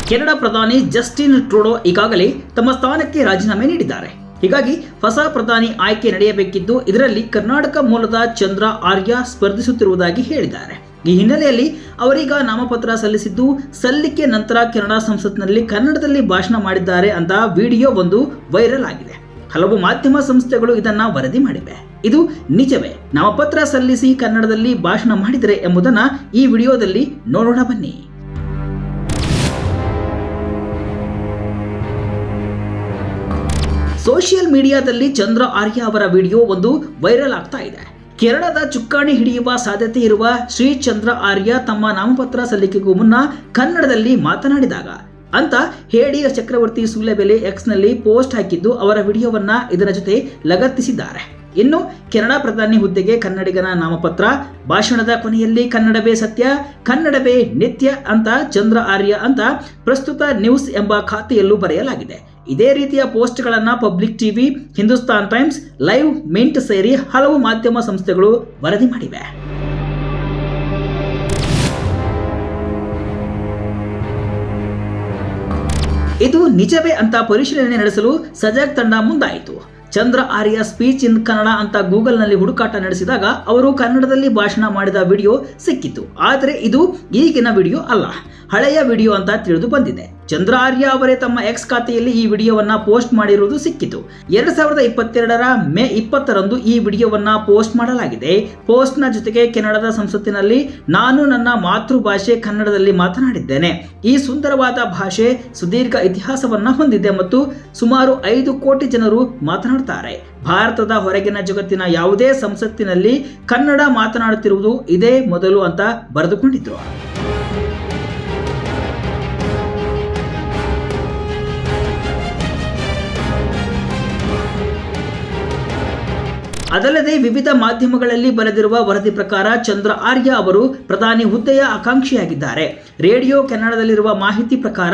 Canada ಪ್ರಧಾನಿ Justin Trudeau ಈಗಾಗಲೇ ತಮ್ಮ ಸ್ಥಾನಕ್ಕೆ ರಾಜೀನಾಮೆ ನೀಡಿದ್ದಾರೆ. ಹೀಗಾಗಿ ಹೊಸ ಪ್ರಧಾನಿ ಆಯ್ಕೆ ನಡೆಯಬೇಕಿದ್ದು, ಇದರಲ್ಲಿ ಕರ್ನಾಟಕ ಮೂಲದ ಚಂದ್ರ ಆರ್ಯ ಸ್ಪರ್ಧಿಸುತ್ತಿರುವುದಾಗಿ ಹೇಳಿದ್ದಾರೆ. ಈ ಹಿನ್ನೆಲೆಯಲ್ಲಿ ಅವರೀಗ ನಾಮಪತ್ರ ಸಲ್ಲಿಸಿದ್ದು, ಸಲ್ಲಿಕೆ ನಂತರ ಕೆನಡಾ ಸಂಸತ್ನಲ್ಲಿ ಕನ್ನಡದಲ್ಲಿ ಭಾಷಣ ಮಾಡಿದ್ದಾರೆ ಅಂತ ವಿಡಿಯೋ ಒಂದು ವೈರಲ್ ಆಗಿದೆ. ಹಲವು ಮಾಧ್ಯಮ ಸಂಸ್ಥೆಗಳು ಇದನ್ನ ವರದಿ ಮಾಡಿವೆ. ಇದು ನಿಜವೇ? ನಾಮಪತ್ರ ಸಲ್ಲಿಸಿ ಕನ್ನಡದಲ್ಲಿ ಭಾಷಣ ಮಾಡಿದರೆ ಎಂಬುದನ್ನ ಈ ವಿಡಿಯೋದಲ್ಲಿ ನೋಡೋಣ ಬನ್ನಿ. ಸೋಷಿಯಲ್ ಮೀಡಿಯಾದಲ್ಲಿ ಚಂದ್ರ ಆರ್ಯ ಅವರ ವಿಡಿಯೋ ಒಂದು ವೈರಲ್ ಆಗ್ತಾ ಇದೆ. ಕೇರಳದ ಚುಕ್ಕಾಣಿ ಹಿಡಿಯುವ ಸಾಧ್ಯತೆ ಇರುವ ಶ್ರೀ ಚಂದ್ರ ಆರ್ಯ ತಮ್ಮ ನಾಮಪತ್ರ ಸಲ್ಲಿಕೆಗೂ ಮುನ್ನ ಕನ್ನಡದಲ್ಲಿ ಮಾತನಾಡಿದಾಗ ಅಂತ ಹೇಳಿ ಚಕ್ರವರ್ತಿ ಸೂಲೆಬೆಲೆ ಎಕ್ಸ್ನಲ್ಲಿ ಪೋಸ್ಟ್ ಹಾಕಿದ್ದು, ಅವರ ವಿಡಿಯೋವನ್ನ ಇದರ ಜೊತೆ ಲಗತ್ತಿಸಿದ್ದಾರೆ. ಇನ್ನು ಕೆನಡಾ ಪ್ರಧಾನಿ ಹುದ್ದೆಗೆ ಕನ್ನಡಿಗನ ನಾಮಪತ್ರ, ಭಾಷಣದ ಕೊನೆಯಲ್ಲಿ ಕನ್ನಡವೇ ಸತ್ಯ, ಕನ್ನಡವೇ ನಿತ್ಯ ಅಂತ ಚಂದ್ರ ಆರ್ಯ ಅಂತ ಪ್ರಸ್ತುತ ನ್ಯೂಸ್ ಎಂಬ ಖಾತೆಯಲ್ಲೂ ಬರೆಯಲಾಗಿದೆ. ಇದೇ ರೀತಿಯ ಪೋಸ್ಟ್ಗಳನ್ನು public TV, Hindustan times, live, mint ಸೇರಿ ಹಲವು ಮಾಧ್ಯಮ ಸಂಸ್ಥೆಗಳು ವರದಿ ಮಾಡಿವೆ. ಇದು ನಿಜವೇ ಅಂತ ಪರಿಶೀಲನೆ ನಡೆಸಲು ಸಜಾಗ್ ತಂಡ ಮುಂದಾಯಿತು. ಚಂದ್ರ ಆರ್ಯ ಸ್ಪೀಚ್ ಇನ್ ಕನ್ನಡ ಅಂತ ಗೂಗಲ್ನಲ್ಲಿ ಹುಡುಕಾಟ ನಡೆಸಿದಾಗ ಅವರು ಕನ್ನಡದಲ್ಲಿ ಭಾಷಣ ಮಾಡಿದ ವಿಡಿಯೋ ಸಿಕ್ಕಿತು. ಆದರೆ ಇದು ಈಗಿನ ವಿಡಿಯೋ ಅಲ್ಲ, ಹಳೆಯ ವಿಡಿಯೋ ಅಂತ ತಿಳಿದು ಬಂದಿದೆ. ಚಂದ್ರ ಆರ್ಯ ಅವರೇ ತಮ್ಮ ಎಕ್ಸ್ ಖಾತೆಯಲ್ಲಿ ಈ ವಿಡಿಯೋವನ್ನ ಪೋಸ್ಟ್ ಮಾಡಿರುವುದು ಸಿಕ್ಕಿತು. 2022ರ ಮೇ 20ರಂದು ಈ ವಿಡಿಯೋವನ್ನ ಪೋಸ್ಟ್ ಮಾಡಲಾಗಿದೆ. ಪೋಸ್ಟ್ನ ಜೊತೆಗೆ ಕೆನಡಾದ ಸಂಸತ್ತಿನಲ್ಲಿ ನಾನು ನನ್ನ ಮಾತೃಭಾಷೆ ಕನ್ನಡದಲ್ಲಿ ಮಾತನಾಡಿದ್ದೇನೆ. ಈ ಸುಂದರವಾದ ಭಾಷೆ ಸುದೀರ್ಘ ಇತಿಹಾಸವನ್ನ ಹೊಂದಿದೆ ಮತ್ತು ಸುಮಾರು 5 ಕೋಟಿ ಜನರು ಮಾತನಾಡುತ್ತಾರೆ. ಭಾರತದ ಹೊರಗಿನ ಜಗತ್ತಿನ ಯಾವುದೇ ಸಂಸತ್ತಿನಲ್ಲಿ ಕನ್ನಡ ಮಾತನಾಡುತ್ತಿರುವುದು ಇದೇ ಮೊದಲು ಅಂತ ಬರೆದುಕೊಂಡಿದ್ರು. ಅದಲ್ಲದೆ ವಿವಿಧ ಮಾಧ್ಯಮಗಳಲ್ಲಿ ಬರೆದಿರುವ ವರದಿ ಪ್ರಕಾರ ಚಂದ್ರ ಆರ್ಯ ಅವರು ಪ್ರಧಾನಿ ಹುದ್ದೆಯ ಆಕಾಂಕ್ಷಿಯಾಗಿದ್ದಾರೆ. ರೇಡಿಯೋ ಕೆನಡಾದಲ್ಲಿರುವ ಮಾಹಿತಿ ಪ್ರಕಾರ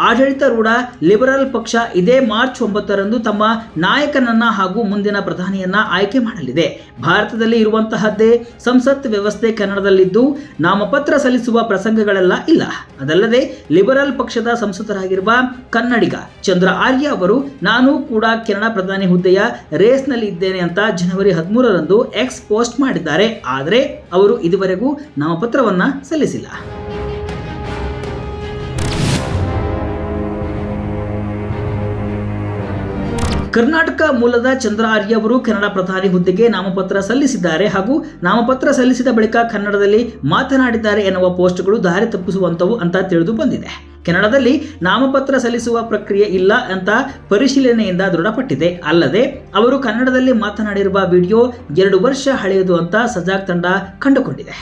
ಆಡಳಿತಾರೂಢ ಲಿಬರಲ್ ಪಕ್ಷ ಇದೇ ಮಾರ್ಚ್ 9ರಂದು ತಮ್ಮ ನಾಯಕನನ್ನ ಹಾಗೂ ಮುಂದಿನ ಪ್ರಧಾನಿಯನ್ನ ಆಯ್ಕೆ ಮಾಡಲಿದೆ. ಭಾರತದಲ್ಲಿ ಇರುವಂತಹದ್ದೇ ಸಂಸತ್ ವ್ಯವಸ್ಥೆ ಕೆನಡಾದಲ್ಲಿದ್ದು ನಾಮಪತ್ರ ಸಲ್ಲಿಸುವ ಪ್ರಸಂಗಗಳೆಲ್ಲ ಇಲ್ಲ. ಅದಲ್ಲದೆ ಲಿಬರಲ್ ಪಕ್ಷದ ಸಂಸದರಾಗಿರುವ ಕನ್ನಡಿಗ ಚಂದ್ರ ಆರ್ಯ ಅವರು ನಾನು ಕೂಡ ಕೆನಡಾ ಪ್ರಧಾನಿ ಹುದ್ದೆಯ ರೇಸ್ನಲ್ಲಿ ಇದ್ದೇನೆ ಅಂತ ಜನವರಿ 13ರಂದು ಎಕ್ಸ್ ಪೋಸ್ಟ್ ಮಾಡಿದ್ದಾರೆ. ಆದರೆ ಅವರು ಇದುವರೆಗೂ ನಾಮಪತ್ರವನ್ನ ಸಲ್ಲಿಸಿಲ್ಲ. ಕರ್ನಾಟಕ ಮೂಲದ ಚಂದ್ರ ಆರ್ಯ ಅವರು ಕೆನಡಾ ಪ್ರಧಾನಿ ಹುದ್ದೆಗೆ ನಾಮಪತ್ರ ಸಲ್ಲಿಸಿದ್ದಾರೆ ಹಾಗೂ ನಾಮಪತ್ರ ಸಲ್ಲಿಸಿದ ಬಳಿಕ ಕನ್ನಡದಲ್ಲಿ ಮಾತನಾಡಿದ್ದಾರೆ ಎನ್ನುವ ಪೋಸ್ಟ್ಗಳು ದಾರಿ ತಪ್ಪಿಸುವಂತವು ಅಂತ ತಿಳಿದು ಬಂದಿದೆ. ಕೆನಡಾದಲ್ಲಿ ನಾಮಪತ್ರ ಸಲ್ಲಿಸುವ ಪ್ರಕ್ರಿಯೆ ಇಲ್ಲ ಅಂತ ಪರಿಶೀಲನೆಯಿಂದ ದೃಢಪಟ್ಟಿದೆ. ಅಲ್ಲದೆ ಅವರು ಕನ್ನಡದಲ್ಲಿ ಮಾತನಾಡಿರುವ ವಿಡಿಯೋ 2 ವರ್ಷ ಹಳೆಯದು ಅಂತ ಸಜಾಗ್ ತಂಡ ಕಂಡುಕೊಂಡಿದೆ.